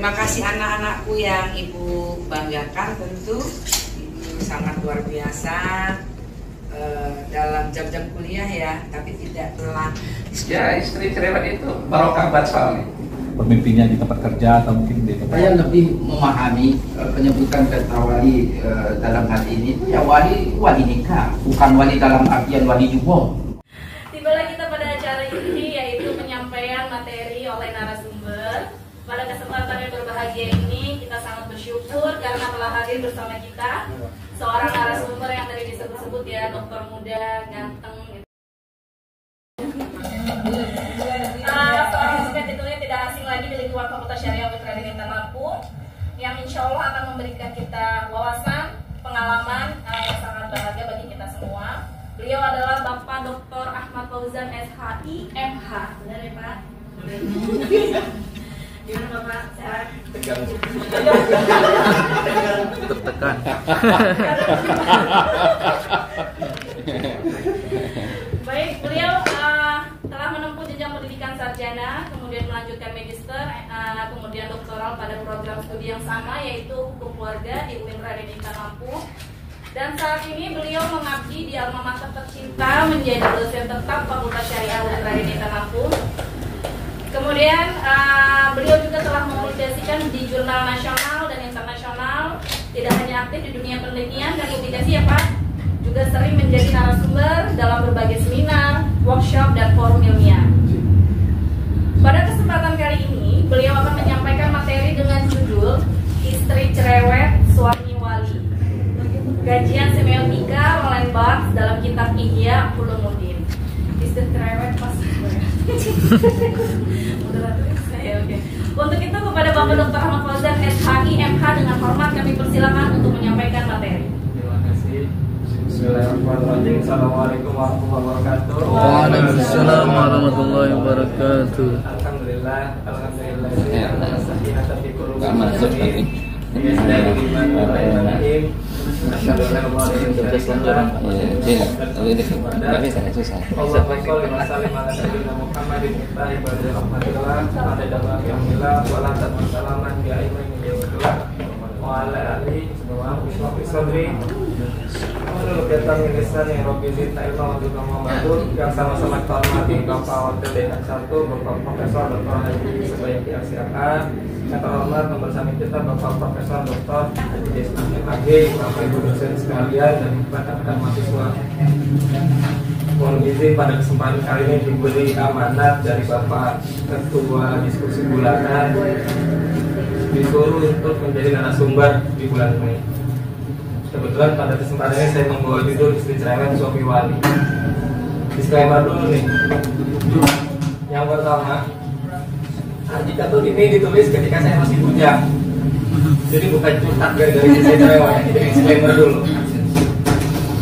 Terima kasih anak-anakku yang Ibu banggakan, tentu Ibu sangat luar biasa dalam jam-jam kuliah ya, tapi tidak telah. Ya, istri cerewet itu barokah buat suami. Pemimpinnya di tempat kerja atau mungkin di tempat. Saya lebih memahami penyebutan kata wali dalam hal ini ya wali nikah, bukan wali dalam artian wali jubong. Tibalah kita pada acara ini, yaitu penyampaian materi oleh narasumber. Pada kesempatan yang berbahagia ini kita sangat bersyukur karena telah hadir bersama kita seorang narasumber yang tadi disebut-sebut ya, dokter muda, ganteng gitu. Seorang dosen tentunya tidak asing lagi di lingkungan Fakultas Syariah Universitas Indonesia Lampung, yang insya Allah akan memberikan kita wawasan, pengalaman yang sangat berharga bagi kita semua. Beliau adalah Bapak Dr. Ahmad Fauzan SHI MH. Benar ya Pak? Gimana Bapak? Sehat? Tertekan. Baik, beliau telah menempuh jenjang pendidikan sarjana, kemudian melanjutkan magister, kemudian doktoral pada program studi yang sama, yaitu hukum keluarga di UIN Raden Intan Lampung. Dan saat ini beliau mengabdi di alma mater tercinta menjadi dosen tetap Fakultas Syariah UIN Raden Intan Lampung. Kemudian beliau juga telah mempublikasikan di jurnal nasional dan internasional, tidak hanya aktif di dunia penelitian dan publikasi ya Pak, juga sering menjadi narasumber dalam berbagai seminar, workshop, dan forum ilmiah. Pada kesempatan kali ini, beliau akan menyampaikan materi dengan judul Istri Cerewet, Suami Wali, kajian semiotika Roland dalam kitab Ihya Ulumuddin. Istri cerewet pas Oke. Untuk itu kepada Bapak Dr. Ahmad Fauzan SHI MH dengan hormat kami persilakan untuk menyampaikan materi. Terima kasih. Bismillahirrahmanirrahim. Assalamualaikum warahmatullahi wabarakatuh. Waalaikumsalam warahmatullahi wabarakatuh. Alhamdulillah. Yang sama-sama kita hormati Bapak Wakil Dekan 1, Bapak Profesor Dr. Haji Sebaiki Asyaka, yang terhormat bersama kita Bapak Profesor Dr. Haji Desmond MAG, Bapak Ibu dosen sekalian dan rekan-rekan mahasiswa. Mohon izin pada kesempatan kali ini diberi amanat dari Bapak Ketua Diskusi Bulanan disuruh untuk menjadi narasumber di bulan Mei. Kebetulan pada kesempatan ini saya membawa judul Istri Cerewet, Suami Wali. Disclaimer dulu nih. Yang pertama, artikel ini ditulis ketika saya masih bujang. Jadi bukan curhat gara-gara istri cerewet, jadi disclaimer dulu.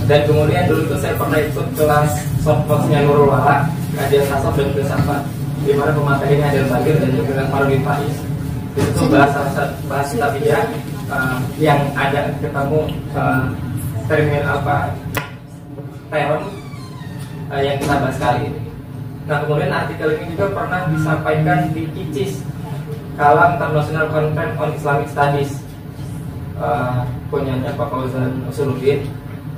Dan kemudian dulu itu saya pernah ikut kelas softboxnya Nurul Wala, kajian tasawuf dan filsafat, di mana pematerinya ada Bagir dan juga Marwin Faiz. Itu bahas tafiyah yang ada ketemu termin term yang kita bahas kali ini. Nah kemudian artikel ini juga pernah disampaikan di KICIS, Kalam International Conference on Islamic Studies, punyanya Pak Fauzan Usuluddin.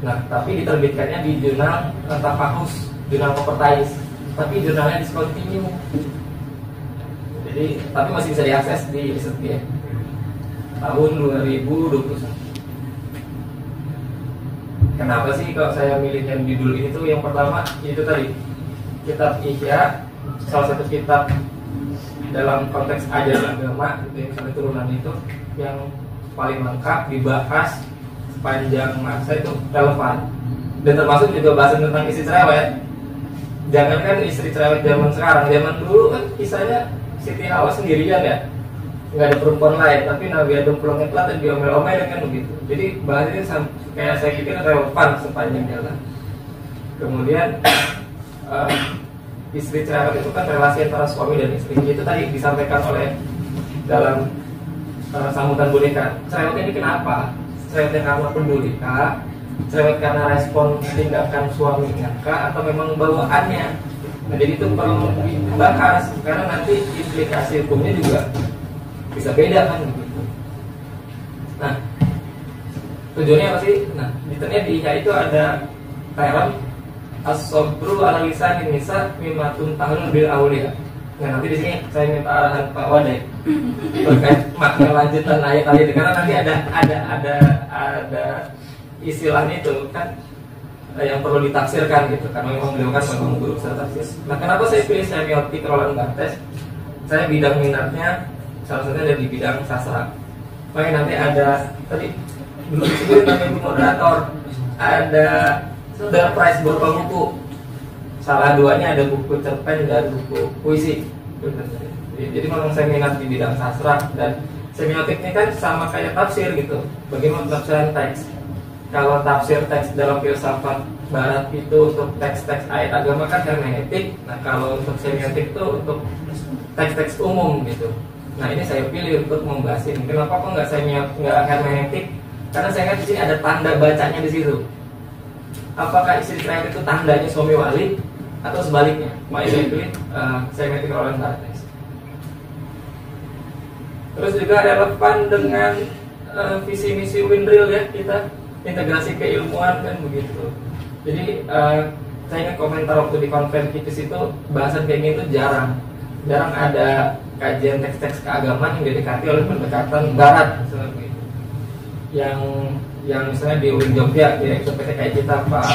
Nah tapi diterbitkannya di jurnal Tafahus, jurnal Properties, tapi jurnalnya discontinue. Jadi tapi masih bisa diakses di Risetgia tahun 2021. Kenapa sih kalau saya milih yang judul ini tuh? Yang pertama itu tadi kitab Ihya, salah satu kitab dalam konteks ajaran agama gitu, yang sampai turunan itu yang paling lengkap dibahas sepanjang masa, itu relevan dan termasuk juga bahasan tentang istri cerewet. Jangankan istri cerewet zaman sekarang, zaman dulu kan kisahnya Siti Hawa sendirian ya, nggak ada perempuan lain, tapi Nabi Adam pulangnya telat dan diomel-omel kan begitu. Jadi bahas ini kayak saya pikir relevan sepanjang jalan. Kemudian istri cerewet itu kan relasi antara suami dan istri. Itu tadi disampaikan oleh dalam sambutan boneka. Cerewetnya ini kenapa? Cerewetnya karena peduli kah? Cerewet karena respon tindakan suaminya kah? Atau memang bawaannya? Nah jadi itu perlu dibahas karena nanti implikasi hukumnya juga bisa beda kan begitu. Nah, tujuannya apa sih? Nah, detailnya di Ihya itu ada term as-sabru ala lisanin nisa mimatun tahlul bil aulia. Nah, nanti di sini saya minta arahan Pak Wadai terkait makna lanjutan ayat-ayat, karena nanti ada istilahnya itu kan yang perlu ditafsirkan gitu, karena memang beliau kan memang guru besar tafsir. Nah, kenapa saya pilih semiotik Roland Barthes? Saya bidang minatnya salah satunya ada di bidang sastra. Makanya nanti ada tadi belum disebutin namanya moderator, ada The Prize berupa buku. Salah duanya ada buku cerpen dan buku puisi. Jadi memang saya minat di bidang sastra, dan semiotik ini kan sama kayak tafsir gitu. Bagaimana tafsiran teks? Kalau tafsir teks dalam filsafat barat itu untuk teks-teks ayat agama kan hermeneutik. Nah, kalau untuk semiotik itu untuk teks-teks umum gitu. Nah, ini saya pilih untuk membahas ini. Kenapa kok nggak hermeneutik? Karena saya lihat di sini ada tanda bacanya di situ. Apakah istri cerewet itu tandanya suami wali atau sebaliknya? Makanya saya pilih semiotik Roland Barthes. Terus juga relevan dengan visi misi Windrill ya, kita integrasi keilmuan kan begitu. Jadi saya ingat komentar waktu di konferensi itu bahasan kayak gini itu jarang ada kajian teks-teks keagamaan yang didekati oleh pendekatan barat misalnya begitu. Yang misalnya di UIN Jogja, direktur PT kayak kita Pak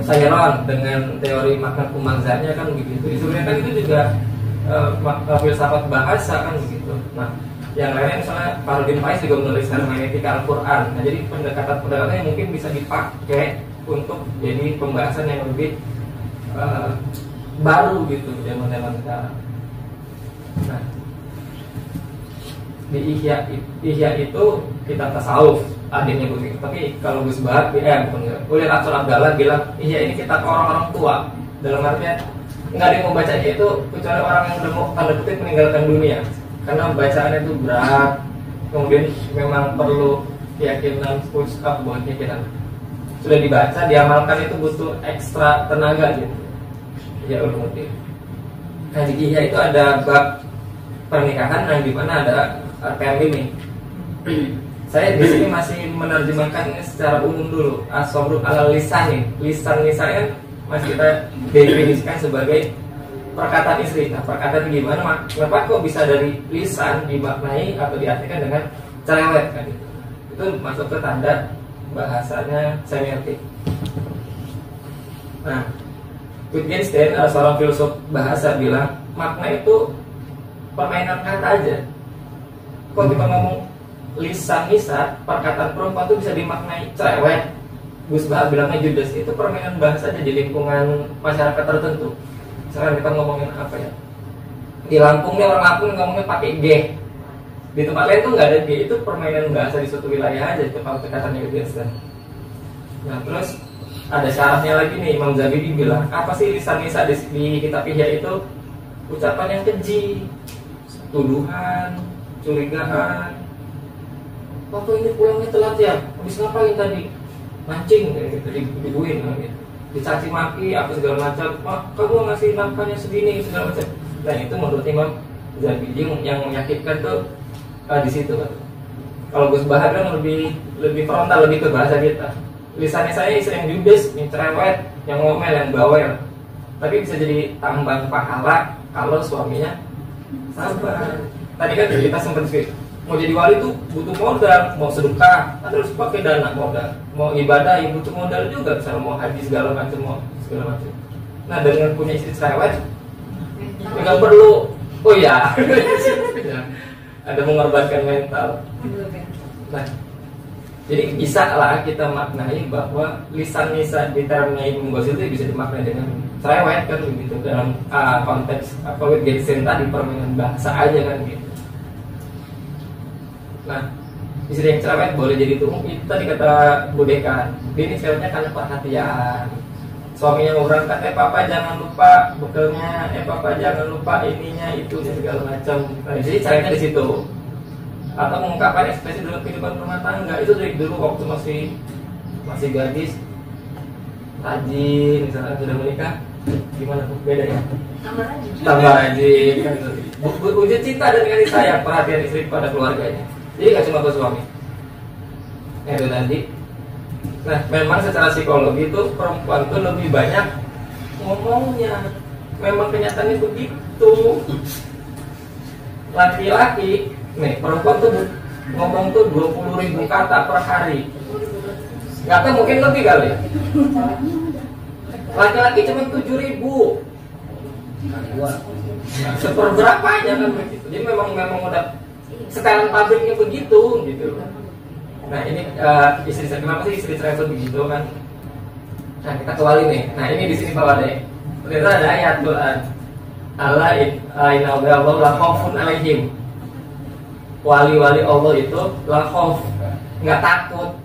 Sayron dengan teori makna kumangzanya kan begitu. Sebenarnya kan itu juga filsafat bahasa kan begitu. Nah, yang lainnya misalnya Farudin Faiz juga menulis hermeneutika Al-Quran. Nah, jadi pendekatan-pendekatan yang mungkin bisa dipakai untuk jadi pembahasan yang lebih baru gitu zaman-zaman sekarang. Nah, di Ihya itu kita tasawuf adanya begitu. Tapi kalau Gus Bahar, Ulil Atul Abdallah bilang Ihya ini kita ke orang-orang tua. Dalam artian nggak ada yang mau bacanya itu kecuali orang yang udah mau tanda kutip meninggalkan dunia, karena bacaannya itu berat. Kemudian memang perlu keyakinan push up buat keyakinan. Sudah dibaca, diamalkan itu butuh ekstra tenaga gitu. Ya ulumuddin. Nah, di Ihya itu ada bab pernikahan yang dimana ada RPM ini. Saya di sini masih menerjemahkan secara umum dulu. As-sabru ala lisanin. Lisan misalnya masih kita definisikan sebagai perkataan istri. Nah, perkataan gimana? Kenapa kok bisa dari lisan dimaknai atau diartikan dengan cerewet kan gitu. Itu masuk ke tanda bahasanya semiotik. Nah, Wittgenstein, seorang filsuf bahasa bilang makna itu permainan kata aja. Kalau kita ngomong lisan nisa, perkataan perempuan itu bisa dimaknai cerewet. Gus Bahar bilangnya judes, itu permainan bahasa aja di lingkungan masyarakat tertentu. Misalkan kita ngomongin apa ya, di Lampung nih orang Lampung ngomongnya pakai G, di tempat lain tuh nggak ada G. Itu permainan bahasa di suatu wilayah aja, itu kalau perkataannya Wittgenstein. Nah, terus ada syaratnya lagi nih, Imam Zabidi bilang apa sih lisan nisa di kitab Ihya itu? Ucapan yang keji, tuduhan, curigaan. Waktu ini pulangnya telat ya, habis ngapain tadi? Mancing kayak gitu, dibuin gitu. Dicaci maki apa segala macam. Kamu ngasih nafkahnya segini segala macam. Nah, itu menurut Imam Zabidi yang menyakitkan tuh di situ kan. Kalau Gus Bahar kan lebih frontal, lebih ke bahasa kita. Lisannya saya istri yang judes, yang cerewet, yang ngomel, yang bawel. Tapi bisa jadi tambang pahala kalau suaminya sabar. Tadi kan kita sempat sih, mau jadi wali tuh butuh modal, mau sedekah harus pakai dana modal, mau ibadah ya butuh modal juga, misalnya mau haji segala macam. Nah, dengan punya istri cerewet, nggak perlu, oh ya, ada mengorbankan mental. Nah, jadi bisa lah kita maknai bahwa lisan nisa di termnya Ibnu Ghazali itu bisa dimaknai dengan cerewet kan begitu, dalam konteks apa Wittgenstein tadi permainan bahasa aja kan gitu. Nah, istri yang cerewet boleh jadi tuh itu tadi kata Budeka, ini cerewetnya karena perhatian. Suaminya mau berangkat, papa jangan lupa bekalnya, papa jangan lupa ininya itunya segala macam. Nah, jadi cerewetnya di situ. Atau mengungkapkan ekspresi dalam kehidupan rumah tangga itu dari dulu waktu masih gadis, rajin, misalnya sudah menikah, gimana tuh beda ya? Tambah rajin kan gitu. wujud cinta dan kasih sayang, perhatian istri kepada keluarganya. Jadi nggak cuma ke suami. Itu tadi. Nah, memang secara psikologi itu perempuan tuh lebih banyak ngomongnya. Memang kenyataannya begitu. Laki-laki, nih perempuan tuh ngomong tuh 20.000 kata per hari. Nggak tahu mungkin lebih kali. Laki-laki cuma 7.000. Seperberapanya kan begitu. Jadi memang udah sekarang pabriknya begitu gitu. Nah ini istri saya, kenapa sih istri saya itu begitu kan? Nah kita kembali nih. Nah ini di sini bawah deh. Ternyata ada ayat Quran. Allah inna Allah la khaufun alaihim. Wali-wali Allah itu la khauf, nggak takut.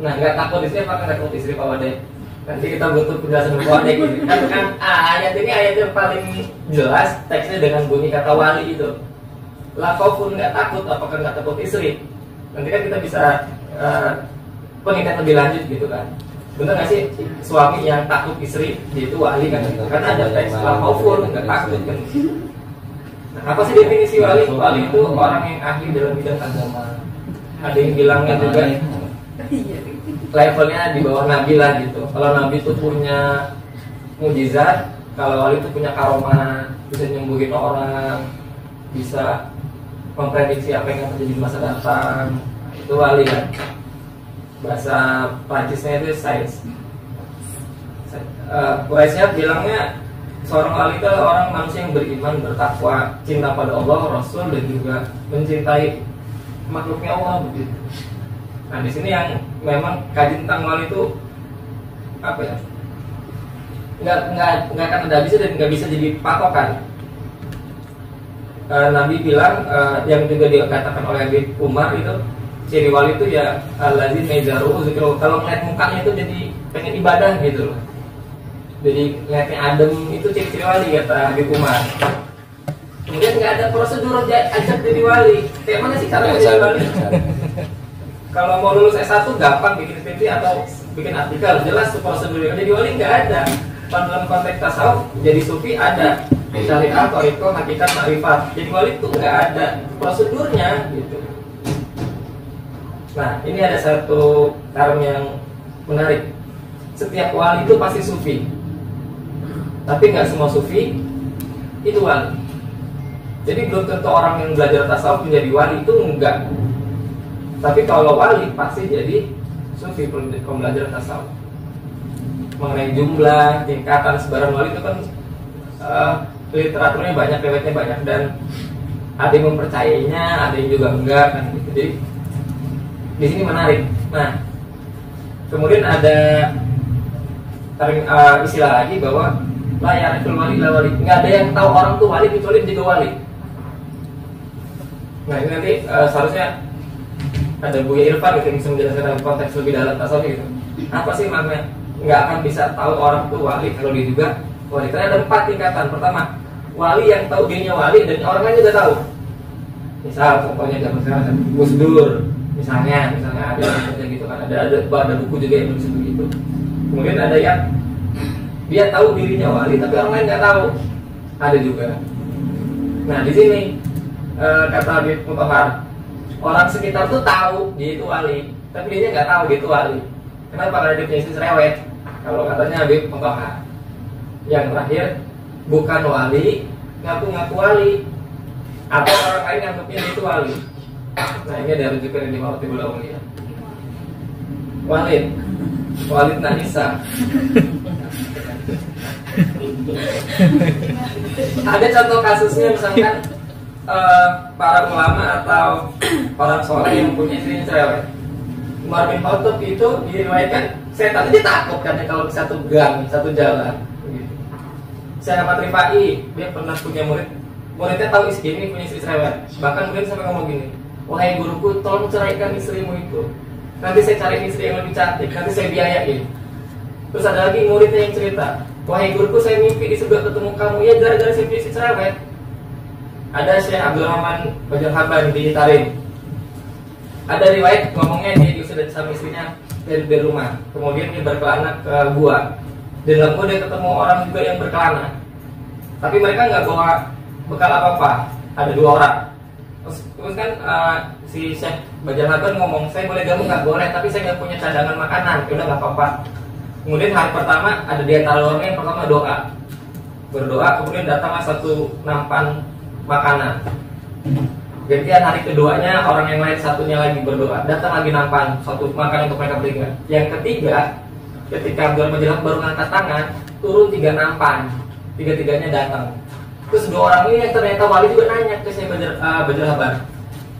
Nah nggak takut di sini apa? Nggak takut istri bawah deh. Nanti kita butuh penjelasan bawah deh gitu. Kan ayat ini ayat yang paling jelas teksnya dengan bunyi kata wali itu. La khaufun, nggak takut, apakah nggak takut istri? Nanti kan kita bisa pengingat lebih lanjut gitu kan. Bener nggak sih suami yang takut istri dia itu wali kan? Karena ada teks la khaufun, nggak takut kan. Nah, apa sih definisi wali? Wali itu orang yang ahli dalam bidang agama. Ada yang bilangnya juga levelnya di bawah nabi lah gitu. Kalau nabi itu punya mujizat, kalau wali itu punya karomah, bisa nyembuhin orang, bisa memprediksi apa yang akan terjadi di masa datang. Itu wali kan. Bahasa Prancisnya itu sains. Quraisynya bilangnya seorang wali itu adalah orang manusia yang beriman, bertakwa, cinta pada Allah, Rasul, dan juga mencintai makhluknya Allah begitu. Nah di sini yang memang kaji tentang wali itu apa ya? Nggak akan ada habisnya dan nggak bisa jadi patokan. Nabi bilang yang juga dikatakan oleh Abi Umar itu ciri wali itu ya allazina mejaru zikru. Kalau ngeliat mukanya itu jadi pengen ibadah gitu loh. Jadi ngeliatnya adem itu ciri-ciri wali kata Abi Umar. Kemudian nggak ada prosedur ajak jadi wali. Kayak mana sih cara jadi wali? Kalau mau lulus S1 gampang bikin skripsi atau bikin artikel, jelas prosedurnya. Jadi wali nggak ada. Dalam konteks tasawuf jadi sufi ada. Syariat, thariqah, hakikat, ma'rifat. Jadi wali itu nggak ada prosedurnya gitu. Nah ini ada satu term yang menarik. Setiap wali itu pasti sufi. Tapi nggak semua sufi itu wali. Jadi belum tentu orang yang belajar tasawuf menjadi wali itu enggak. Tapi kalau wali pasti jadi sufi pembelajar tasawuf. Mengenai jumlah, tingkatan, sebaran wali itu kan literaturnya banyak, riwayatnya banyak, dan ada yang mempercayainya, ada yang juga enggak kan gitu. Jadi di sini menarik. Nah, kemudian ada istilah lagi bahwa la yariful wali la wali. Nggak ada yang tahu orang tuh wali kecuali dia wali. Nah ini nanti seharusnya ada Buya Irfan gitu yang bisa menjelaskan dalam konteks lebih dalam tasawuf gitu. Apa sih makna nggak akan bisa tahu orang tuh wali kalau dia juga wali? Karena ada 4 tingkatan. Pertama, wali yang tahu dirinya wali dan orang lain juga tahu. Misal contohnya zaman sekarang Gus Dur misalnya ada gitu kan, ada buku juga yang menulis begitu. Kemudian ada yang dia tahu dirinya wali tapi orang lain nggak tahu, ada juga. Nah di sini kata Habib Mutahar, orang sekitar tuh tahu dia itu wali tapi dia nggak tahu dia itu wali. Kenapa? Karena dia punya istri cerewet. Kalau katanya Habib Mutahar, yang terakhir bukan wali ngaku-ngaku wali atau orang lain nganggapnya dia itu wali. Nah ini ada rujukan di Maratibul Auliya. Walid Nahisa. Ada contoh kasusnya misalkan para ulama atau orang soleh yang punya istri cerewet. Umar bin Khattab itu diriwayatkan setan itu takut karena kalau di satu gang, satu jalan. Saya Ahmad Rifai, dia pernah punya muridnya tahu istri ini punya istri cerewet. Bahkan mungkin sampai ngomong gini, wahai guruku, tolong ceraikan istrimu itu. Nanti saya cari istri yang lebih cantik, nanti saya biayain. Terus ada lagi muridnya yang cerita, wahai guruku, saya mimpi di surga ketemu kamu. Ya gara-gara saya punya istri cerewet. Ada Syekh Abdul Rahman Bajal Haban di Tarim. Ada riwayat ngomongnya dia diusir dari sama istrinya dari rumah. Kemudian dia berkelana ke gua. Di dalam gua dia ketemu orang juga yang berkelana. Tapi mereka nggak bawa bekal apa-apa. Ada 2 orang. Terus kan si Syekh Bajarhaton ngomong, saya boleh gabung nggak? Boleh, tapi saya nggak punya cadangan makanan. Ya udah nggak apa-apa. Kemudian hari pertama ada di antara orangnya yang pertama doa, berdoa, kemudian datanglah 1 nampan makanan. Kemudian hari keduanya orang yang lain satunya lagi berdoa, datang lagi nampan 1 makanan untuk mereka bertiga. Yang ketiga, ketika Abdul Majid baru ngangkat tangan, turun 3 nampan, 3-tiganya datang. Terus 2 orang ini yang ternyata wali juga nanya ke saya Bajarhaton,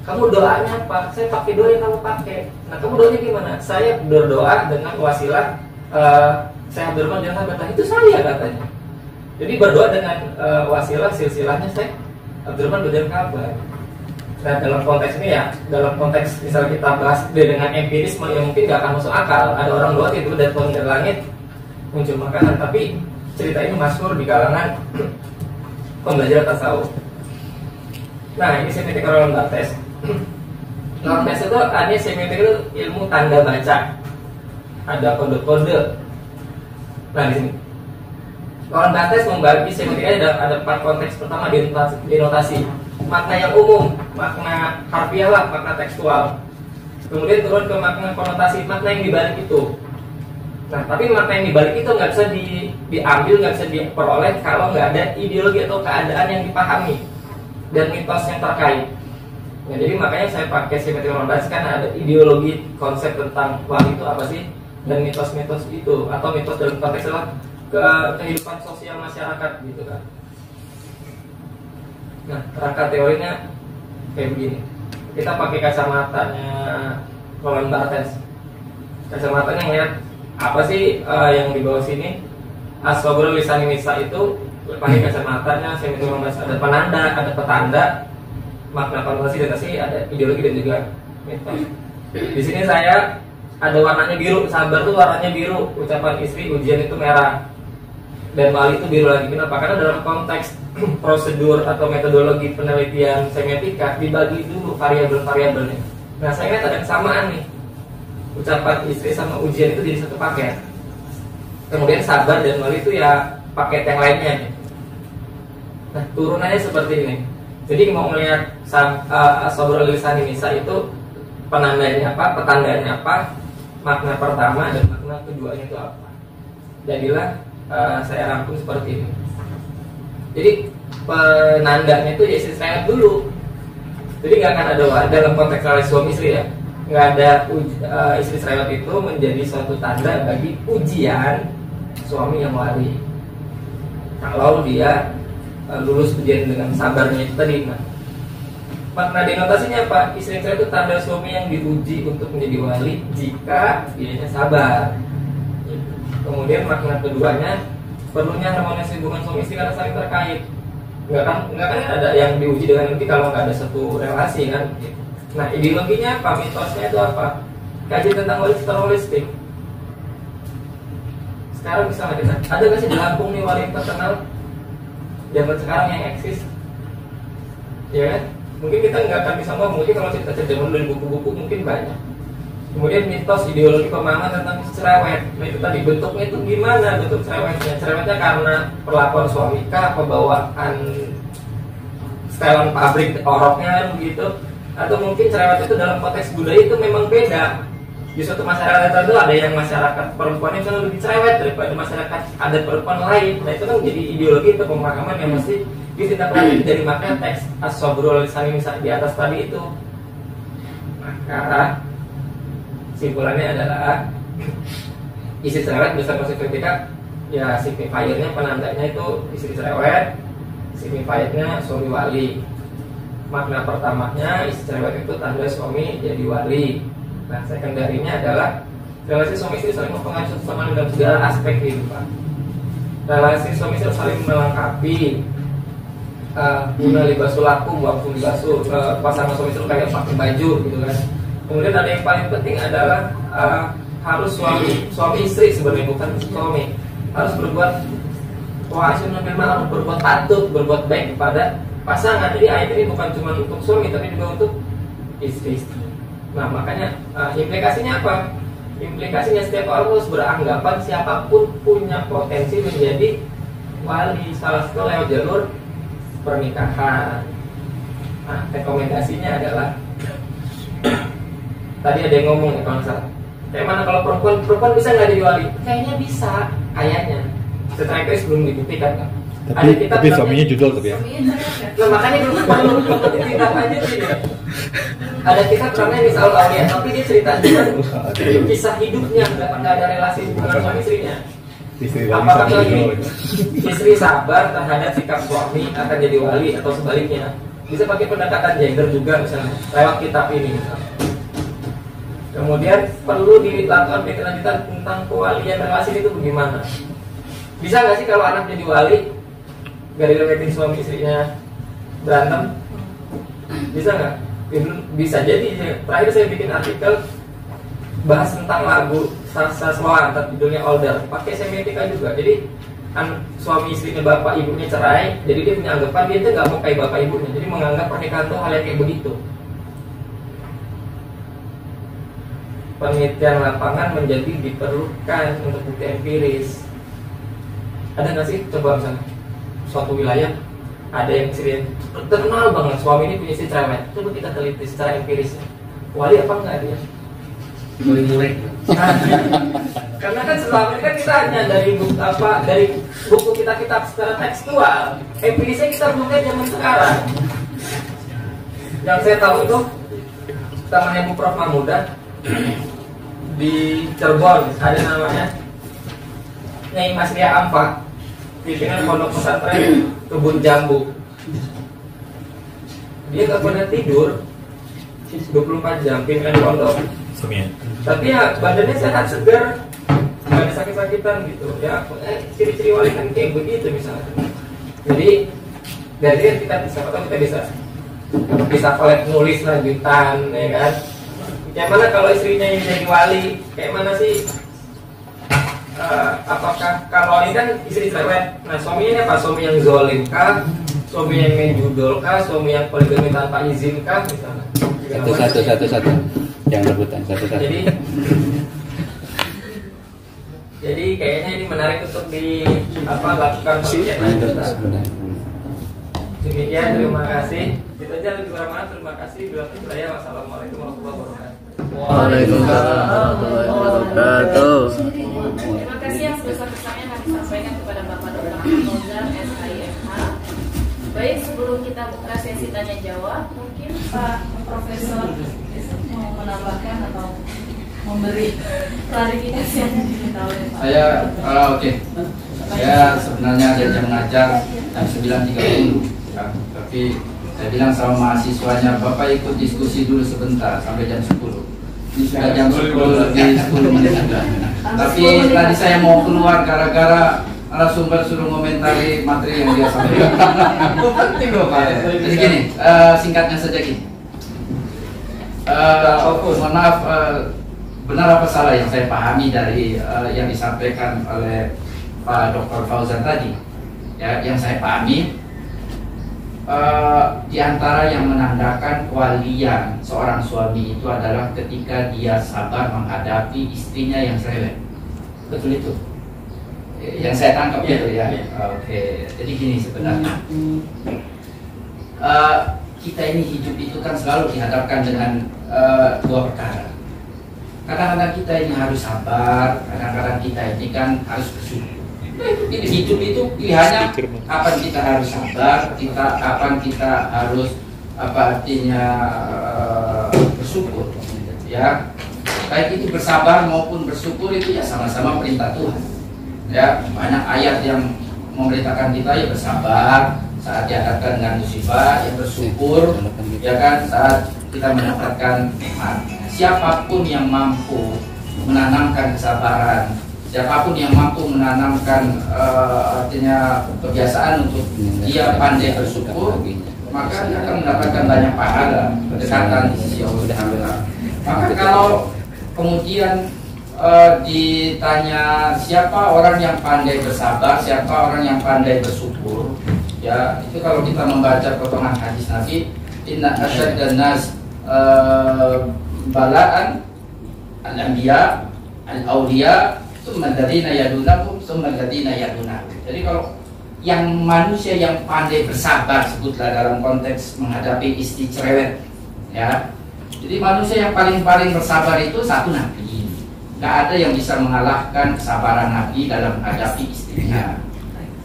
kamu doanya apa? Saya pakai doa yang kamu pakai. Nah, kamu doanya gimana? Saya berdoa dengan wasilah saya Abdul Majid itu saya katanya. Jadi berdoa dengan wasilah silsilahnya saya Abdul Majid. Nah, dalam konteks ini ya, dalam konteks misalnya kita bahas dengan empirisme yang mungkin gak akan masuk akal. Ada orang doa tidur dari turun dari langit muncul makanan, tapi cerita ini masyhur di kalangan pembelajar tasawuf. Nah, ini semiotika Roland Barthes. Roland Barthes itu artinya semiotika itu ilmu tanda baca. Ada kode-kode. Nah, di sini Roland Barthes membagi semiotika ada 4 konteks. Pertama denotasi, makna yang umum, makna harfiah lah, makna tekstual. Kemudian turun ke makna konotasi, makna yang dibalik itu. Nah, tapi makna yang dibalik itu nggak bisa diambil, nggak bisa diperoleh kalau nggak ada ideologi atau keadaan yang dipahami dan mitos yang terkait. Nah, jadi makanya saya pakai semiotika Roland Barthes karena ada ideologi konsep tentang wali itu apa sih, dan mitos-mitos itu, atau mitos dalam konteks adalah kehidupan sosial masyarakat gitu kan. Nah, kerangka teorinya kayak begini. Kita pakai kacamatanya Roland Barthes. Kacamatanya ngeliat apa sih yang di bawah sini? As-Sabrul Lisan Nisa itu pakai kacamatanya semiotika Roland Barthes. Ada penanda, ada petanda, makna konotasi, denotasi, ada ideologi dan juga mitos. Di sini saya ada warnanya biru, sabar tuh warnanya biru, ucapan istri, ujian itu merah, dan wali itu biru lagi. Kenapa? Karena dalam konteks prosedur atau metodologi penelitian semiotika dibagi dulu variabel-variabelnya. Nah, saya lihat ada kesamaan nih, ucapan istri sama ujian itu jadi satu paket. Kemudian sabar dan wali itu ya paket yang lainnya nih. Nah, turunannya seperti ini. Jadi mau melihat Sabrul Lisan Nisa itu penandanya apa, petandanya apa, makna pertama dan makna keduanya itu apa. Jadilah saya rangkum seperti ini. Jadi penandanya itu ya istri cerewet dulu. Jadi nggak akan ada dalam konteks relasi suami istri ya, nggak ada istri cerewet itu menjadi suatu tanda bagi ujian suami yang wali. Kalau dia lulus ujian dengan sabarnya itu tadi. Nah, makna denotasinya apa? Istri cerewet itu tanda suami yang diuji untuk menjadi wali jika dianya sabar. Kemudian makna keduanya, perlunya harmonis hubungan suami istri karena saling terkait. Nggak kan ada yang diuji dengan nanti kalau nggak ada satu relasi kan. Nah, ideologinya apa? Mitosnya itu apa? Kaji tentang wali secara holistik. Sekarang bisa nggak kita? Ada nggak sih di Lampung nih wali terkenal zaman sekarang yang eksis? Ya kan? Mungkin kita nggak akan bisa ngomong. Mungkin kalau kita zaman dari buku-buku mungkin banyak. Kemudian mitos ideologi pemahaman tentang cerewet. Nah, itu tadi bentuknya itu gimana bentuk cerewetnya? Cerewetnya karena perlakuan suami kah, pembawaan setelan pabrik oroknya begitu, atau mungkin cerewet itu dalam konteks budaya itu memang beda. Di suatu masyarakat tertentu ada yang masyarakat perempuan yang selalu lebih cerewet daripada masyarakat adat perempuan lain. Nah, itu kan jadi ideologi atau pemahaman yang mesti ditindaklanjuti dari makna teks As-Sabrul Lisan Nisa di atas tadi itu. Maka simpulannya adalah istri cerewet bisa masuk ketika ya signifiernya penandanya itu istri cerewet, signifiernya suami wali. Makna pertamanya istri cerewet itu tanda suami jadi wali. Nah, sekunderinya adalah relasi suami istri saling mempengaruhi satu sama lain dalam segala aspek kehidupan. Relasi suami istri saling melengkapi. Guna libasul lakum waktu libasul, pasangan suami istri kayak pakai baju gitu kan. Kemudian ada yang paling penting adalah harus suami istri sebenarnya, bukan suami harus berbuat wa'asyun bil ma'ruf, berbuat patuh, berbuat baik kepada pasangan. Jadi ayat ini bukan cuma untuk suami tapi juga untuk istri-istri. Nah, makanya implikasinya apa? Implikasinya setiap orang harus beranggapan siapapun punya potensi menjadi wali, salah satu lewat jalur pernikahan. Nah, rekomendasinya adalah tadi ada yang ngomong ya kalau salah. Kayak mana kalau perempuan bisa nggak jadi wali? Kayaknya bisa, ayatnya. Setelah itu belum dibuktikan kan. Tapi suaminya judul tapi ya. Nah, makanya belum ditindak aja sih. Ada kitab namanya Misaul Aulia, tapi dia cerita cuma kisah hidupnya, nggak ada relasi dengan suami istrinya. Apakah istri sabar terhadap sikap suami akan jadi wali atau sebaliknya? Bisa pakai pendekatan gender juga misalnya lewat kitab ini misalnya. Kemudian perlu dilakukan penelitian tentang kewalian relasi itu bagaimana? Bisa nggak sih kalau anak jadi wali gara-gara suami istrinya berantem? Bisa nggak? Bisa jadi. Terakhir saya bikin artikel bahas tentang lagu Sasa Sloan, judulnya Older, pakai semiotika juga. Jadi suami istrinya bapak ibunya cerai, jadi dia punya anggapan dia itu nggak mau kayak bapak ibunya, jadi menganggap pernikahan itu hal yang kayak begitu. Penelitian lapangan menjadi diperlukan untuk bukti empiris. Ada nggak sih coba misalnya suatu wilayah ada yang istri terkenal banget, suami ini punya istri cerewet, coba kita teliti secara empirisnya, wali apa enggak dia? Mulai-mulai. Karena kan selama ini kan kita hanya dari buku kitab secara tekstual, empirisnya kita belum lihat zaman sekarang. Yang saya tahu itu temannya Bu Prof Mahmudah di Cirebon ada namanya Nyai Mas Ria Ampa, pimpinan pondok pesantren Kebun Jambu. Dia gak pernah tidur 24 jam pimpinan pondok. Tapi ya badannya sehat, segar, gak ada sakit-sakitan gitu. Ya ciri-ciri wali kan kayak begitu misalnya. Jadi dari dia kita bisa collect nulis lanjutan, ya kan? Kayak mana kalau istrinya yang jadi wali? Kayak mana sih? Apakah kalau ini kan istri cerewet? Nah suaminya ini apa? Suami yang zolim kah? Suami yang menjudol kah? Suami yang poligami tanpa izin kah? Misalnya. Satu. Yang rebutan satu-satu. Jadi kayaknya ini menarik untuk lakukan penelitian lanjutan. Demikian, terima kasih. Itu aja lebih kurang. Terima kasih. Wassalamualaikum warahmatullahi wabarakatuh. Waalaikumsalam warahmatullahi wabarakatuh. Terima kasih yang sebesar-besarnya kami sampaikan kepada Bapak Dr. Ahmad Fauzan, SIMH. Baik, sebelum kita buka sesi tanya jawab, mungkin Pak Profesor mau menambahkan atau memberi klarifikasi yang diminta oleh Pak. Oke. Saya sebenarnya ada jam mengajar jam 9.30 ya, tapi saya bilang sama mahasiswanya, Bapak ikut diskusi dulu sebentar sampai jam 10. Ini sudah jam 10 lebih 10 menit juga. Tapi tadi saya mau keluar gara-gara narasumber suruh komentari materi yang dia sampaikan. Penting loh Pak. Jadi gini, singkatnya saja gini. Mohon maaf, benar apa salah yang saya pahami dari yang disampaikan oleh Pak Dr. Fauzan tadi? Ya, yang saya pahami di antara yang menandakan kewalian seorang suami itu adalah ketika dia sabar menghadapi istrinya yang cerewet. Betul itu? Yang saya tangkap itu ya. Oke. Jadi gini sebenarnya, kita ini hidup itu kan selalu dihadapkan dengan dua perkara. Kadang-kadang kita ini harus sabar, kadang-kadang kita ini kan harus bersyukur. Hidup itu pilihannya kapan kita harus sabar, kapan kita harus bersyukur. Ya, baik itu bersabar maupun bersyukur itu ya sama-sama perintah Tuhan. Ya, banyak ayat yang memerintahkan kita ya bersabar saat dihadapkan dengan musibah, ya bersyukur, ya kan, saat kita mendapatkan nikmat. Siapapun yang mampu menanamkan kesabaran, siapapun yang mampu menanamkan kebiasaan untuk dia pandai bersyukur, maka dia akan mendapatkan banyak pahala, kedekatan di sisi Allah. Maka kalau kemudian ditanya siapa orang yang pandai bersabar, siapa orang yang pandai bersyukur, ya itu kalau kita membaca potongan hadis Nabi, inna asyaddan nas balaan al-anbiya al-awliya summa alladziina yadunahum summa alladziina yadunahum. Jadi kalau yang manusia yang pandai bersabar, sebutlah dalam konteks menghadapi istri cerewet, ya. Jadi manusia yang paling bersabar itu satu Nabi. Nggak ada yang bisa mengalahkan kesabaran Nabi dalam menghadapi istrinya.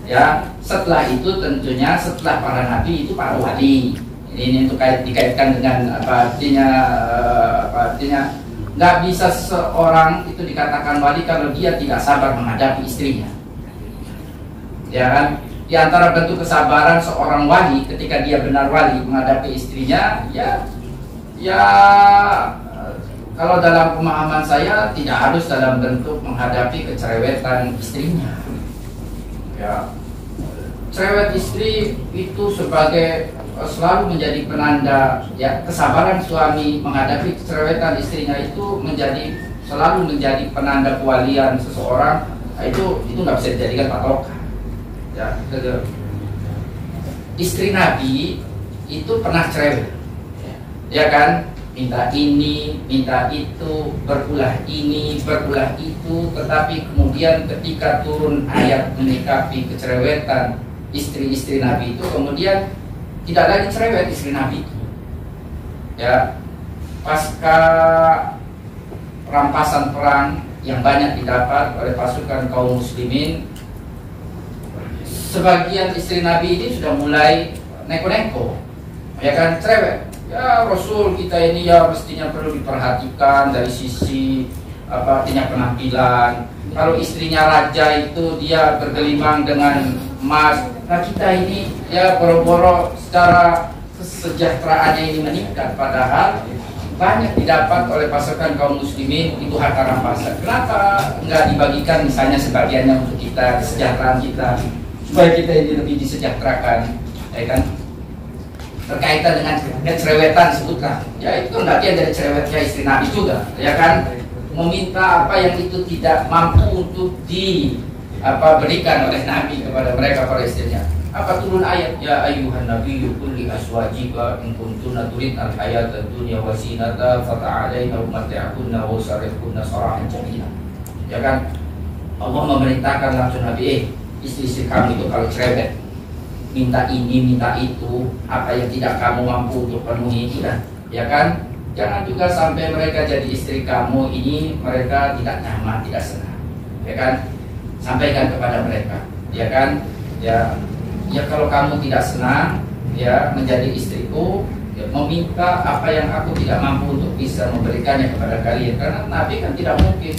Ya, setelah itu tentunya setelah para Nabi itu para wali. Ini untuk dikaitkan dengan apa artinya nggak bisa seorang itu dikatakan wali kalau dia tidak sabar menghadapi istrinya. Ya kan, di antara bentuk kesabaran seorang wali ketika dia benar wali menghadapi istrinya, ya kalau dalam pemahaman saya tidak harus dalam bentuk menghadapi kecerewetan istrinya. Ya, cerewet istri itu sebagai selalu menjadi penanda, ya, kesabaran suami menghadapi kecerewetan istrinya itu selalu menjadi penanda kewalian seseorang. Itu nggak bisa dijadikan patokan. Ya, istri Nabi itu pernah cerewet, ya kan, minta ini, minta itu, berulah ini, berulah itu, tetapi kemudian ketika turun ayat menyikapi kecerewetan istri-istri Nabi itu, kemudian tidak lagi cerewet istri Nabi itu. Ya, pasca rampasan perang yang banyak didapat oleh pasukan kaum muslimin, sebagian istri Nabi ini sudah mulai neko-neko, ya kan, cerewet. Ya, Rasul kita ini ya mestinya perlu diperhatikan dari sisi apa artinya penampilan. Kalau istrinya raja itu dia bergelimang dengan emas, nah kita ini ya boro-boro secara kesejahteraannya ini meningkat, padahal banyak didapat oleh pasukan kaum muslimin itu harta rampasan. Kenapa nggak dibagikan misalnya sebagiannya untuk kita, kesejahteraan kita, supaya kita ini lebih disejahterakan, ya kan? Berkaitan dengan kecerewetan sebutlah, ya itu kan bagian dari cerewetnya istri Nabi juga, ya kan? Meminta apa yang itu tidak mampu untuk berikan oleh Nabi kepada mereka para istrinya. Apa turun ayat, ya ayyuhan nabiyyu qul li azwajika in kuntunna turidna al-hayata ad-dunya wa zinata fata'alaina umatti'kunna wa sarrifkunna sarahan jamila. Ya kan? Allah memerintahkan langsung Nabi, istri-istri kamu itu kalau cerewet, minta ini, minta itu, apa yang tidak kamu mampu untuk penuhi, ya kan? Jangan juga sampai mereka jadi istri kamu ini mereka tidak nyaman, tidak senang, ya kan? Sampaikan kepada mereka, ya kan? Ya kalau kamu tidak senang, ya menjadi istriku, ya, meminta apa yang aku tidak mampu untuk bisa memberikannya kepada kalian, karena Nabi kan tidak mungkin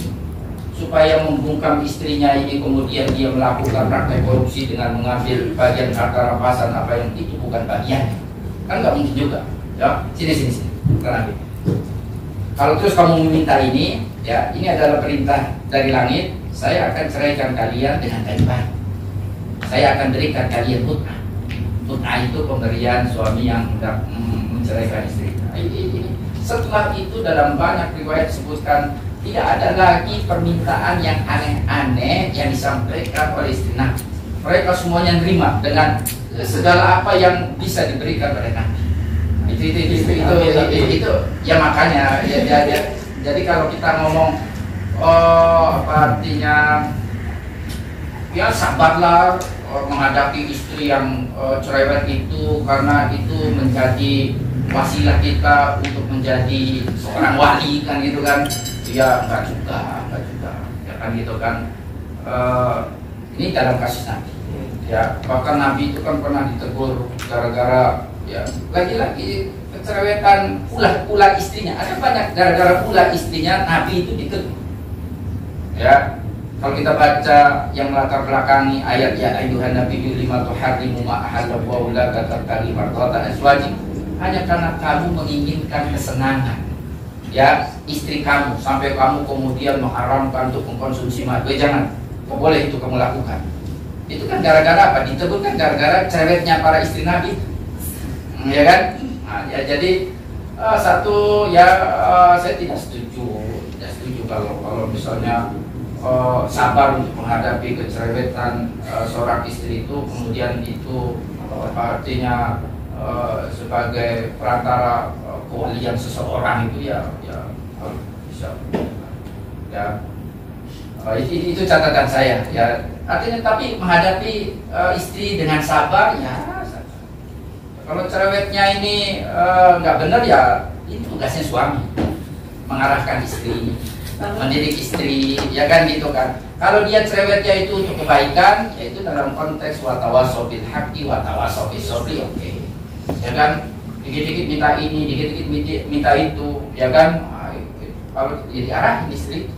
supaya membungkam istrinya ini kemudian dia melakukan praktek korupsi dengan mengambil bagian harta rampasan apa yang itu bukan bagian, kan nggak mungkin juga, ya. Sini Nabi. Kalau terus kamu meminta ini, ya ini adalah perintah dari langit, saya akan ceraikan kalian dengan baik-baik. Saya akan berikan kalian mut'ah. Mut'ah itu pemberian suami yang hendak menceraikan istrinya. Setelah itu dalam banyak riwayat disebutkan tidak ada lagi permintaan yang aneh-aneh yang disampaikan oleh istri Nabi. Mereka semuanya nerima dengan segala apa yang bisa diberikan oleh Nabi. Itu ya makanya ya, jadi kalau kita ngomong apa artinya, ya sabarlah menghadapi istri yang cerewet itu, karena itu menjadi wasilah kita untuk menjadi seorang wali kan gitu kan. Ya enggak juga, ya kan gitu kan. Ini dalam kasus Nabi, ya bahkan Nabi itu kan pernah ditegur gara-gara ya lagi-lagi kecerewetan pula istrinya. Ada banyak gara-gara pula istrinya Nabi itu ditegur. Ya, kalau kita baca yang melatar belakangi ayat ya ayyuhan nabiyyu lima tuharrimu ma ahallallahu laka tabtaghi mardata azwajik, hanya karena kamu menginginkan kesenangan ya istri kamu sampai kamu kemudian mengharamkan untuk mengkonsumsi madu. Jangan, kok boleh itu kamu lakukan. Itu kan gara-gara apa? Ditegur kan gara-gara cerewetnya para istri Nabi, ya kan? Nah, ya jadi saya tidak setuju kalau misalnya sabar untuk menghadapi kecerewetan seorang istri itu, kemudian itu apa artinya sebagai perantara kewalian seseorang itu ya bisa ya itu catatan saya ya. Artinya tapi menghadapi istri dengan sabar ya. Kalau cerewetnya ini nggak benar ya ini tugasnya suami, mengarahkan istri, mendidik istri, ya kan gitu kan. Kalau dia cerewetnya itu untuk kebaikan, yaitu dalam konteks watawasau bil haqqi watawasau bis sabri, oke. Ya kan, dikit-dikit minta ini, dikit-dikit minta itu, ya kan. Kalau diarahin istri,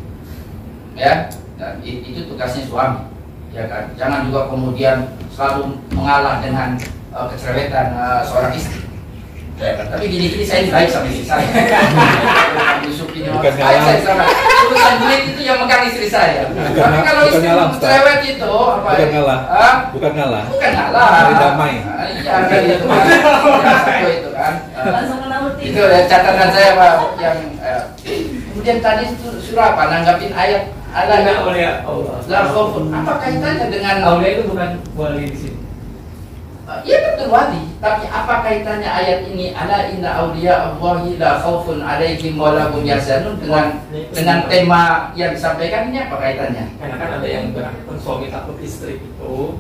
ya, dan itu tugasnya suami, ya kan. Jangan juga kemudian selalu mengalah dengan kecerewetan seorang istri. Ya, kan? Tapi gini-gini saya baik sama istri saya. Bukan ngalah. Urusan duit itu yang megang istri saya. Tapi kalau Bukan istri ngalah, cerewet itu apa? Bukan ngalah. Bukan ngalah. Cari damai. Iya, kan itu kan. Ya, itu kan. Langsung kena ulti. Itu ya, catatan saya Pak yang kemudian tadi surah apa nanggapin ayat Ala ala aulia Allah. la khaufun. Apa kaitannya dengan Aulia itu bukan wali di sini. iya betul wali, tapi apa kaitannya ayat ini ala inna auliya Allahi la khaufun alaihim wa la hum yahzanun dengan tema yang disampaikan ini apa kaitannya? Karena kan ada yang beranggapan suami takut istri itu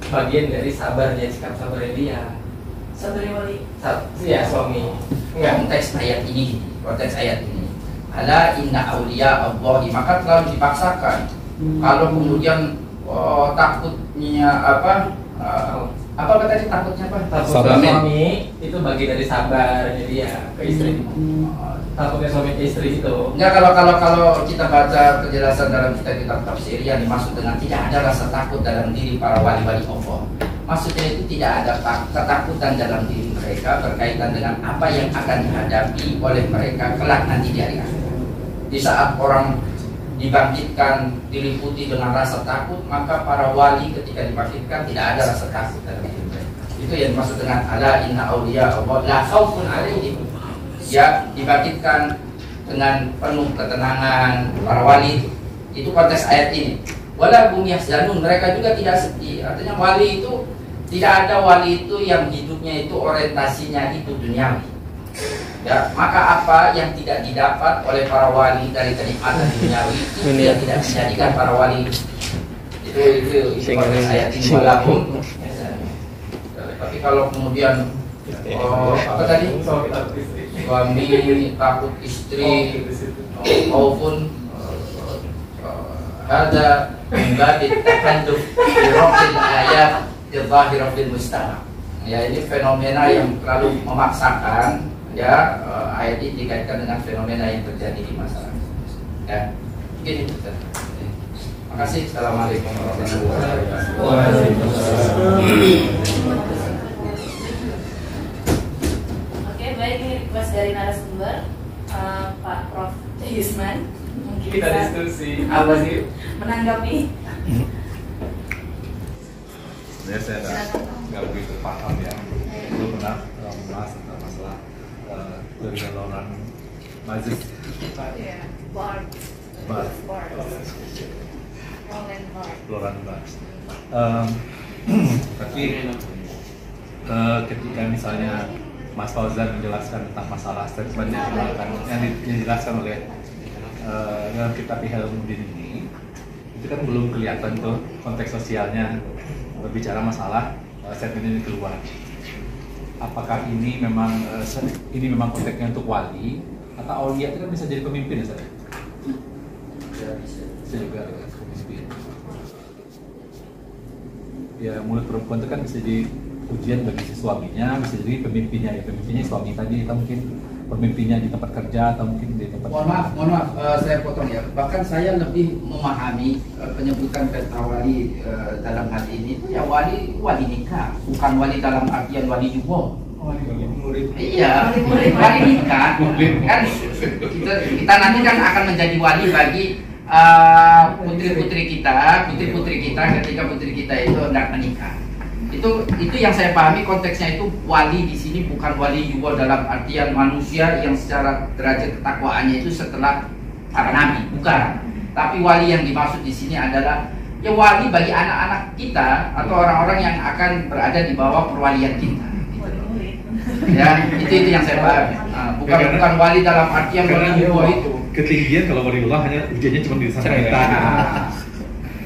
bagian dari sabarnya, sikap sabarnya dia. Sabri wali. Iya suami. Enggak. Konteks ayat ini, ala inna auliya Allahi, maka terlalu dipaksakan. Kalau kemudian takutnya apa tadi takutnya apa? Takutnya suami itu bagian dari sabarnya dia ke istri. Takutnya suami ke istri itu. Enggak, kalau kita baca penjelasan dalam kitab tafsir yang dimaksud dengan tidak ada rasa takut dalam diri para wali-wali Allah. Maksudnya itu tidak ada ketakutan dalam diri mereka berkaitan dengan apa yang akan dihadapi oleh mereka kelak nanti di hari akhir. Di saat orang dibangkitkan diliputi dengan rasa takut, maka para wali ketika dibangkitkan tidak ada rasa takut dalam diri mereka. Itu yang dimaksud dengan ala inna auliya Allah la khaufun alaihim. Ya, dibangkitkan dengan penuh ketenangan para wali. Itu konteks ayat ini. Wala hum yahzanun, mereka juga tidak sedih. Artinya wali itu tidak ada wali itu yang hidupnya itu orientasinya itu duniawi. Ya, maka apa yang tidak didapat oleh para wali dari kenikmatan duniawi itu yang tidak menjadikan para wali itu konteks ayat ini wala hum yahzanun. Tapi kalau kemudian apa tadi? Suami takut istri maupun ada membabit takanduf di rokil ayat di zahirah fil mustama. Ya, ini fenomena yang terlalu memaksakan. Ya, ayat ini dikaitkan dengan fenomena yang terjadi di masyarakat. Ya, begini. Terima kasih. Assalamualaikum warahmatullahi wabarakatuh. Oke, baik, ini request dari narasumber Pak Prof. Yusman. Mungkin Kita bisa diskusi apa sih? menanggapi. Sebenarnya saya nggak begitu paham ya. Belum pernah membahas tentang masalah kegalauan mazis. Loran bars. Tapi ketika misalnya Mas Fauzan menjelaskan tentang masalah statement yang dijelaskan oleh dalam kitab Ihyaulumuddin ini, itu kan belum kelihatan tuh konteks sosialnya berbicara masalah statement ini keluar. Apakah ini memang konteksnya untuk wali atau aulia itu kan bisa jadi pemimpin ya, Ustaz? Bisa juga pemimpin. Ya, mulut perempuan itu kan bisa jadi ujian bagi si suaminya, bisa jadi pemimpinnya suami tadi, atau mungkin pemimpinnya di tempat kerja, atau mungkin di tempat. Mohon maaf, saya potong ya. Bahkan saya lebih memahami penyebutan kata wali dalam hal ini itu ya wali nikah, bukan wali dalam artian wali jubo. Iya, wali nikah kan kita nanti kan akan menjadi wali bagi putri-putri kita ketika putri kita itu hendak menikah. Itu yang saya pahami konteksnya itu wali di sini bukan wali juga dalam artian manusia yang secara derajat ketakwaannya itu setelah para nabi, bukan. Tapi wali yang dimaksud di sini adalah ya wali bagi anak-anak kita atau orang-orang yang akan berada di bawah perwalian kita. Ya, itu yang saya pahami. Bukan wali dalam artian wali juga itu. Ketinggian kalau waliullah hanya ujiannya cuma di sana kita.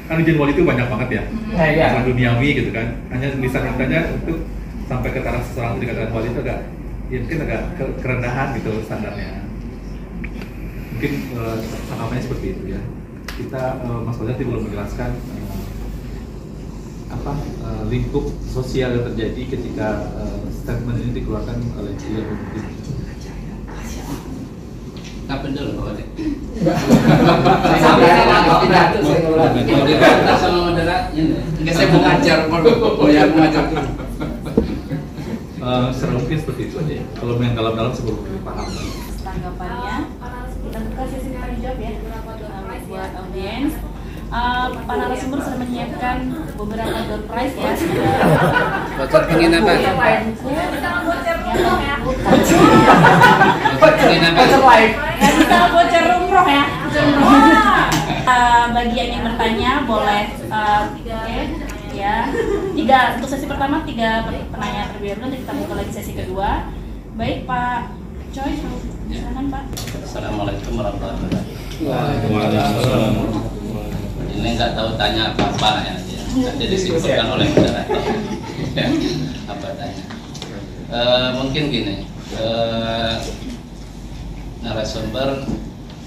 kan izin wali itu banyak banget ya, Nah, iya. sama duniawi gitu kan. Hanya lisan katanya untuk sampai ke taraf seseorang itu dikatakan wali itu agak, ya mungkin agak kerendahan gitu standarnya. Mungkin namanya seperti itu ya. Kita Mas Fauzan belum menjelaskan lingkup sosial yang terjadi ketika statement ini dikeluarkan oleh beliau. Kapan dulu Pak Wali? Kita sama moderatnya. Enggak, saya mau ngajar, ya mau ngajar. Secara mungkin seperti itu aja ya. Kalau yang dalam-dalam sebelum kita paham. Tanggapannya kita buka sesi tanya jawab ya buat audiens. Pak narasumber sudah menyiapkan beberapa door prize ya. Bocor penginapan. Bocor live. Nggak bisa bocor umroh ya. Bagi yang bertanya boleh ya. Untuk sesi pertama 3 penanya terlebih dahulu, nanti kita buka lagi sesi kedua. Baik Pak Choi, silakan Pak. Assalamualaikum warahmatullahi wabarakatuh. Waalaikumsalam. Ini nggak tahu tanya apa ya, jadi disimpulkan oleh moderator. Apa tanya? Mungkin gini, narasumber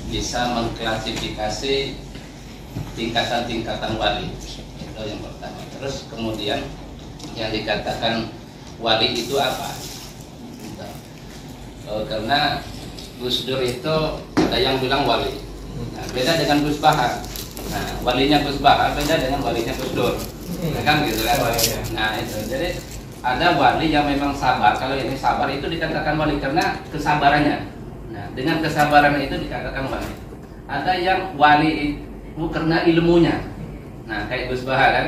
bisa mengklasifikasi tingkatan-tingkatan wali, itu yang pertama. Terus kemudian yang dikatakan wali itu apa? Karena Gus Dur itu ada yang bilang wali, nah, beda dengan Gus Bahar. Nah, walinya Gus Bahar beda dengan walinya Gus Dur, kan gitu kan? Nah itu, jadi ada wali yang memang sabar. Kalau ini sabar itu dikatakan wali karena kesabarannya. Nah, dengan kesabaran itu dikatakan wali. Ada yang wali itu karena ilmunya. Nah, kayak Gus Bahar kan,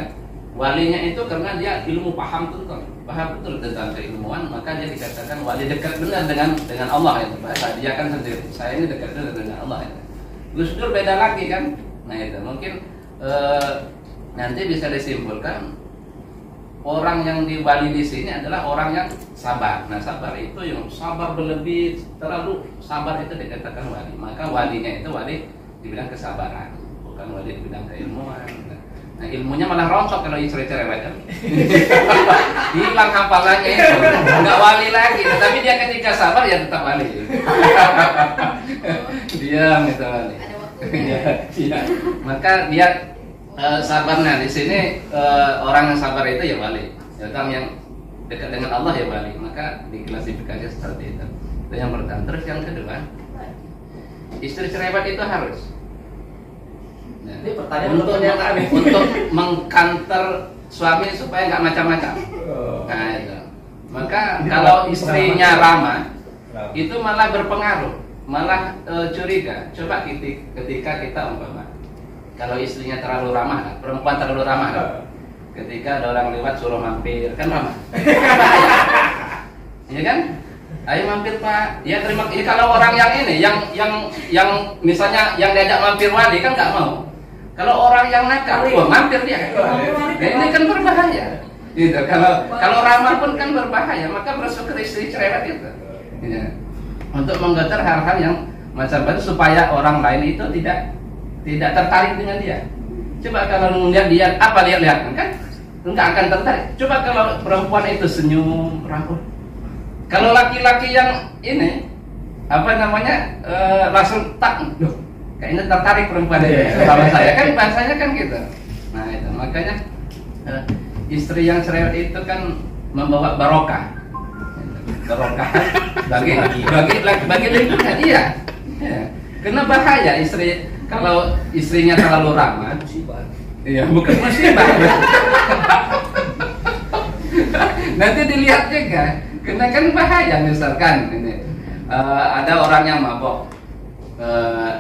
walinya itu karena dia ilmu paham betul tentang keilmuan, maka dia dikatakan wali, dekat benar dengan Allah itu. Bahasa dia kan sendiri, saya ini dekat benar dengan Allah itu. Gus Dur beda lagi kan. Nah itu mungkin nanti bisa disimpulkan orang yang diwali di sini adalah orang yang sabar. Nah sabar itu yang sabar berlebih, terlalu sabar itu dikatakan wali. Maka walinya itu wali dibilang kesabaran, bukan wali dibilang keilmuan. Nah ilmunya malah rontok kalau cerewet kan. Hilang hafalannya itu, nggak wali lagi. Tapi dia ketika sabar ya tetap wali. Diam itu wali. Ya. Maka dia sabar. Nah di sini orang yang sabar itu ya wali. Orang yang dekat dengan Allah ya wali. Maka diklasifikasi seperti itu. Itu yang pertama. Terus yang kedua, istri cerewet itu harus. Nah, Ini pertanyaan untuk mengkanter suami supaya nggak macam-macam. Nah itu. Maka kalau istrinya ramah, itu malah berpengaruh, malah curiga. Coba ketika kita umpama, kalau istrinya terlalu ramah, perempuan terlalu ramah, ketika ada orang lewat suruh mampir, kan ramah. Iya kan? Ayo mampir Pak. Ya terima. Ya, kalau orang yang ini, yang misalnya yang diajak mampir wali kan nggak mau. Kalau orang yang nakal, wah mampir dia. Nah, ini kan berbahaya. Gitu. Kalau ramah pun kan berbahaya, maka bersyukur istri cerewet itu. Ya. Untuk menggetar hal-hal yang macam itu supaya orang lain itu tidak tertarik dengan dia. Coba kalau melihat dia apa lihat kan enggak akan tertarik. Coba kalau perempuan itu senyum, rambut. Kalau laki-laki yang ini apa namanya langsung tak, loh, kayaknya tertarik perempuan itu sama saya kan bahasanya kan gitu. Nah itu makanya istri yang cerewet itu kan membawa barokah bagi lingkungan. Iya. Karena bahaya istri kalau istrinya terlalu ramah. Iya, bukan musibah. Nanti dilihat juga. Karena kan bahaya misalkan ini ada orang yang mabok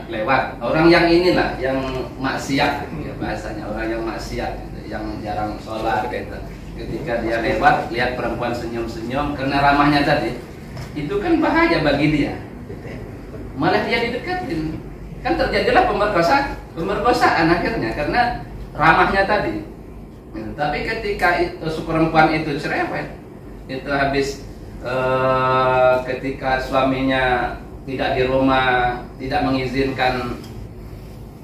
lewat, orang yang inilah yang maksiat ya bahasanya, orang yang maksiat gitu, yang jarang sholat gitu. Ketika dia lewat lihat perempuan senyum-senyum karena ramahnya tadi, itu kan bahaya bagi dia. Malah dia dideketin, kan terjadilah pemerkosaan akhirnya karena ramahnya tadi. Tapi ketika itu perempuan itu cerewet, itu habis ketika suaminya tidak di rumah, tidak mengizinkan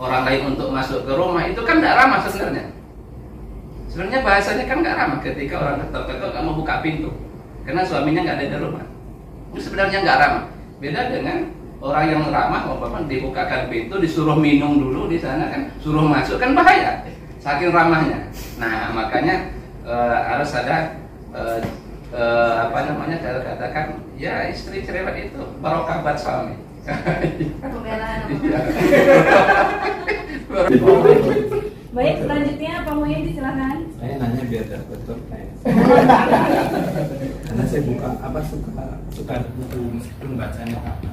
orang lain untuk masuk ke rumah, itu kan tidak ramah sebenarnya. Sebenarnya bahasanya kan nggak ramah ketika orang ketok-ketok nggak mau buka pintu karena suaminya nggak ada di rumah. Itu sebenarnya nggak ramah. Beda dengan orang yang ramah, dibukakan pintu, disuruh minum dulu di sana kan, suruh masuk kan bahaya, saking ramahnya. Nah makanya harus ada cara katakan ya istri cerewet itu barokah buat suami. Pembelaan. Baik, selanjutnya Pak Muhyiddin silakan. Saya nanya biar dapat surprise. Karena saya suka buku meskipun bacanya apa.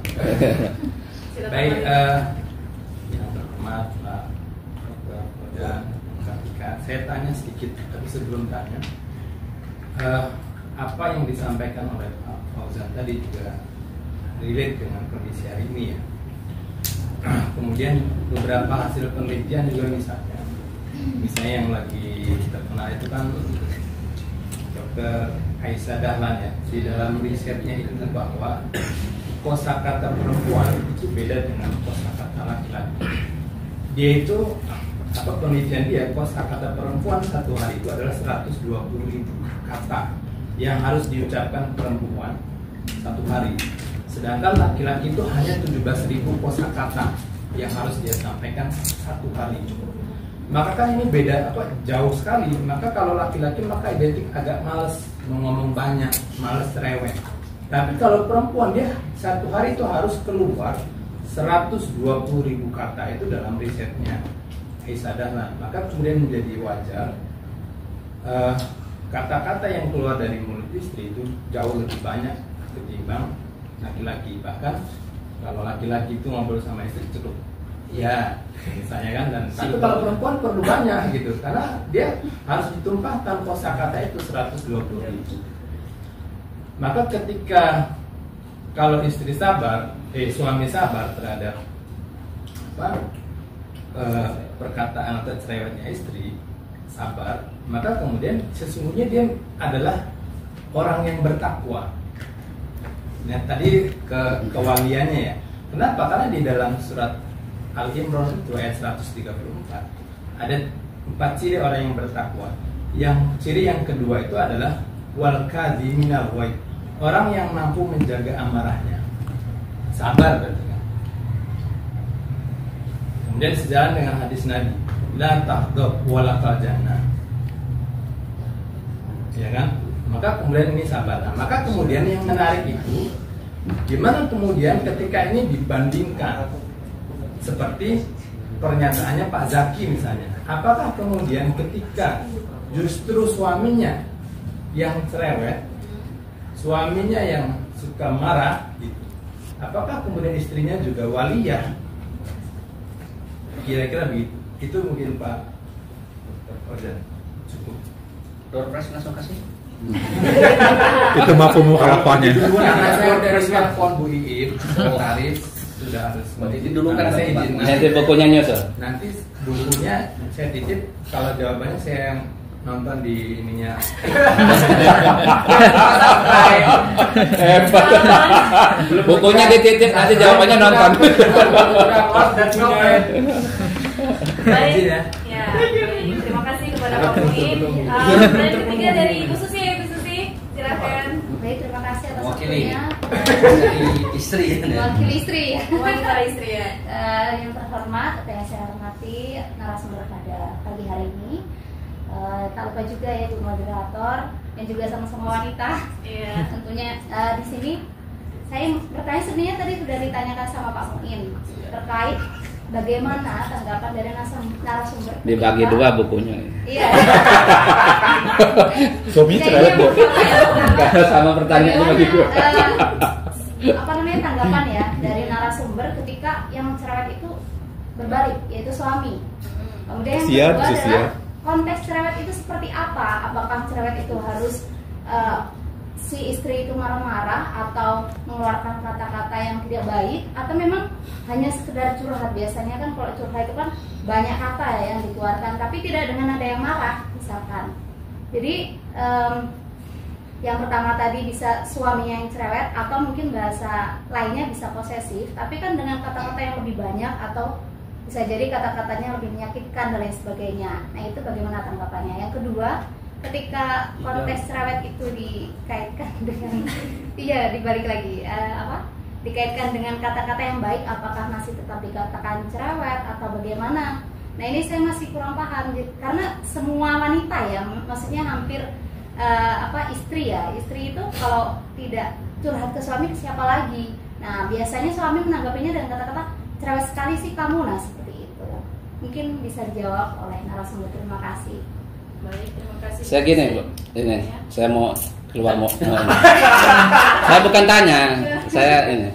Baik, yang terhormat Pak dan Kak Ika, saya tanya sedikit, tapi sebelum tanya, apa yang disampaikan oleh Pak Fauzan tadi juga relate dengan kondisi hari ini ya. Kemudian beberapa hasil penelitian juga misalnya yang lagi terkenal itu kan Dr. Aisyah Dahlan ya, di dalam risetnya itu bahwa kosakata perempuan itu beda dengan kosakata laki-laki. Dia itu penelitian dia, kosakata perempuan satu hari itu adalah 120.000 kata yang harus diucapkan perempuan satu hari. Sedangkan laki-laki itu hanya 17.000 kosakata yang harus dia sampaikan satu hari. Maka kan ini beda jauh sekali. Maka kalau laki-laki maka identik agak males ngomong banyak, males cerewet. Tapi kalau perempuan dia satu hari itu harus keluar 120.000 kata itu dalam risetnya Aisyah Dahlan. Maka kemudian menjadi wajar kata-kata yang keluar dari mulut istri itu jauh lebih banyak ketimbang laki-laki. Bahkan kalau laki-laki itu ngobrol sama istri cukup ya misalnya kan, dan tapi kalau perempuan perlu banyak gitu karena dia harus ditumpahkan kosakata itu 120.000. Maka ketika kalau istri sabar, suami sabar terhadap perkataan atau cerewetnya istri sabar, maka kemudian sesungguhnya dia adalah orang yang bertakwa. Nah tadi kewaliannya ya. Kenapa? Karena di dalam surat Al-Imran itu ayat 134 ada 4 ciri orang yang bertakwa. Yang ciri yang kedua itu adalah wal kadhiminal ghaidh, orang yang mampu menjaga amarahnya. Sabar berarti kan. Kemudian sejalan dengan hadis Nabi, la taghdab walakal jannah. Ya kan? Maka kemudian ini sabar. Nah, maka kemudian yang menarik itu gimana kemudian ketika ini dibandingkan seperti pernyataannya Pak Zaki misalnya, apakah kemudian ketika justru suaminya yang cerewet, suaminya yang suka marah gitu, apakah kemudian istrinya juga waliyah? Kira-kira begitu. Itu mungkin Pak Fauzan. Cukup. Door prize langsung kasih. Itu mafhum mukhalafahannya. Karena saya dari telepon Bu Iin, sekretaris sudah harus. Jadi dulu kan saya izin. nanti bukunya nyusul. Nanti bukunya saya titip, kalau jawabannya saya nonton di ininya. Bukunya dititip, nanti jawabannya nonton. Baik, ya. Terima kasih kepada Pak Muhyiddin. Pertanyaan ketiga dari Ibu Susi, silakan. Baik, terima kasih atas Wakili. waktunya. Istri. Wakil istri. Wanita istri ya. Yang terhormat, yang saya hormati narasumber pada pagi hari ini. Tak lupa juga ya Bu moderator yang juga sama-sama wanita. Iya. Tentunya di sini saya bertanya, sebenarnya tadi sudah ditanyakan sama Pak Muin terkait bagaimana tanggapan dari narasumber. Dibagi dua bukunya. Iya. Suami cerewet Bu. Sama pertanyaannya bagi dua. Apa namanya tanggapan ya dari narasumber ketika yang cerewet itu berbalik, yaitu suami. Kemudian yang kedua adalah konteks cerewet itu seperti apa? Apakah cerewet itu harus si istri itu marah-marah atau mengeluarkan kata-kata yang tidak baik, atau memang hanya sekedar curhat? Biasanya kan kalau curhat itu kan banyak kata ya yang dikeluarkan, tapi tidak dengan ada yang marah misalkan. Jadi yang pertama tadi bisa suaminya yang cerewet, atau mungkin bahasa lainnya bisa posesif, tapi kan dengan kata-kata yang lebih banyak atau bisa jadi kata-katanya lebih menyakitkan dan lain sebagainya. Nah itu bagaimana tanggapannya? Yang kedua, ketika konteks cerewet itu dikaitkan dengan dibalik lagi dikaitkan dengan kata-kata yang baik, apakah masih tetap dikatakan cerewet atau bagaimana? Nah ini saya masih kurang paham karena semua wanita ya, maksudnya hampir istri itu kalau tidak curhat ke suami ke siapa lagi? Nah biasanya suami menanggapinya dengan kata-kata cerewet sekali sih kamu, nah seperti itu. Mungkin bisa dijawab oleh narasumber. Terima kasih. Baik, terima kasih. Saya gini Bu, ini saya mau keluar mau. Saya bukan tanya, saya ini.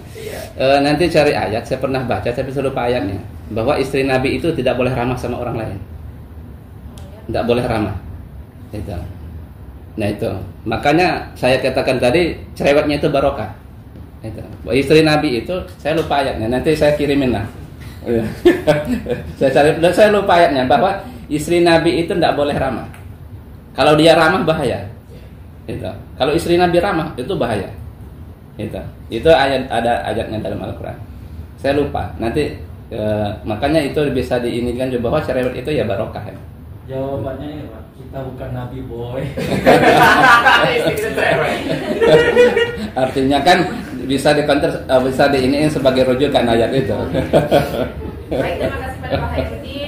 Nanti cari ayat, saya pernah baca tapi saya lupa ayatnya, bahwa istri Nabi itu tidak boleh ramah sama orang lain. Tidak boleh ramah. Itu. Nah itu, makanya saya katakan tadi cerewetnya itu barokah. Itu. Istri Nabi itu saya lupa ayatnya, nanti saya kirimin lah. saya lupa ayatnya bahwa istri Nabi itu tidak boleh ramah. Kalau dia ramah bahaya. Itu. Kalau istri Nabi ramah itu bahaya. Itu ayat, ada ayatnya dalam Al-Quran. Saya lupa. Nanti makanya itu bisa diinikan juga bahwa cerewet itu ya barokah. Ya. Jawabannya ini Pak, kita bukan Nabi boy. Artinya kan bisa diiniin sebagai rujukan ayat itu. Baik, terima kasih pada Pak Hairudin.